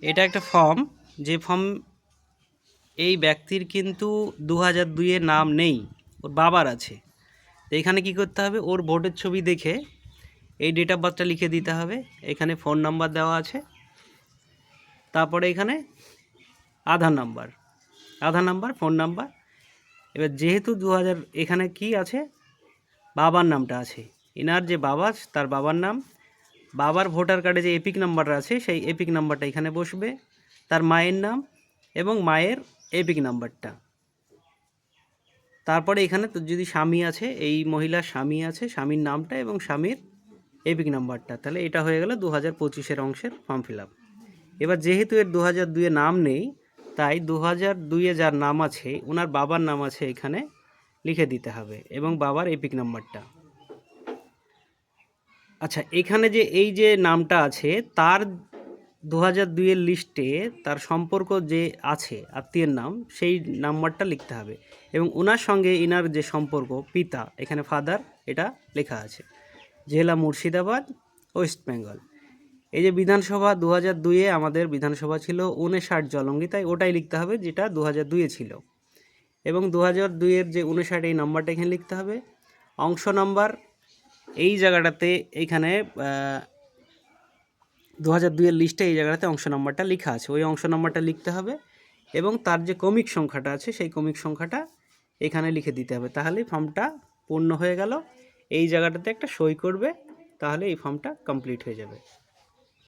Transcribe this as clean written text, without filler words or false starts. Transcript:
এটা একটা ফর্ম, যে ফর্ম এই ব্যক্তির কিন্তু 2002-এ নাম নেই, ওর বাবার আছে। তো এখানে কি করতে হবে, ওর ভোটের ছবি দেখে এই ডেট অফ বার্থটা লিখে দিতে হবে। এখানে ফোন নাম্বার দেওয়া আছে, তারপরে এখানে আধার নাম্বার, ফোন নাম্বার। এবার যেহেতু 2000 এখানে কি আছে, বাবার নামটা আছে, এনার যে বাবা তার বাবার নাম, বাবার ভোটার কার্ডে যে এপিক নাম্বারটা আছে সেই এপিক নাম্বারটা এখানে বসবে, তার মায়ের নাম এবং মায়ের এপিক নাম্বারটা। তারপরে এখানে তো যদি স্বামী আছে, এই মহিলার স্বামী আছে, স্বামীর নামটা এবং স্বামীর এপিক নাম্বারটা। তাহলে এটা হয়ে গেল 2025-এর অংশের ফর্ম ফিল আপ। এবার যেহেতু এর 2002-এ নাম নেই, তাই 2002-এ যার নাম আছে ওনার বাবার নাম আছে এখানে লিখে দিতে হবে এবং বাবার এপিক নাম্বারটা। আচ্ছা, এখানে যে এই যে নামটা আছে তার 2002-এর লিস্টে তার সম্পর্ক যে আছে আত্মীয়ের নাম, সেই নাম্বারটা লিখতে হবে এবং ওনার সঙ্গে ইনার যে সম্পর্ক পিতা, এখানে ফাদার, এটা লেখা আছে। জেলা মুর্শিদাবাদ, ওয়েস্ট বেঙ্গল। এই যে বিধানসভা 2002-এ আমাদের বিধানসভা ছিল 59 জলঙ্গি, তাই ওটাই লিখতে হবে যেটা 2002-এ ছিল। এবং 2002-এর যে 59 এই নাম্বারটা এখানে লিখতে হবে। অংশ নাম্বার এই জায়গাটাতে, এইখানে 2002-এর লিস্টে এই জায়গাটাতে অংশ নাম্বারটা লেখা আছে, ওই অংশ নাম্বারটা লিখতে হবে এবং তার যে ক্রমিক সংখ্যাটা আছে সেই ক্রমিক সংখ্যাটা এখানে লিখে দিতে হবে। তাহলেই ফর্মটা পূর্ণ হয়ে গেল। এই জায়গাটাতে একটা সই করবে, তাহলে এই ফর্মটা কমপ্লিট হয়ে যাবে।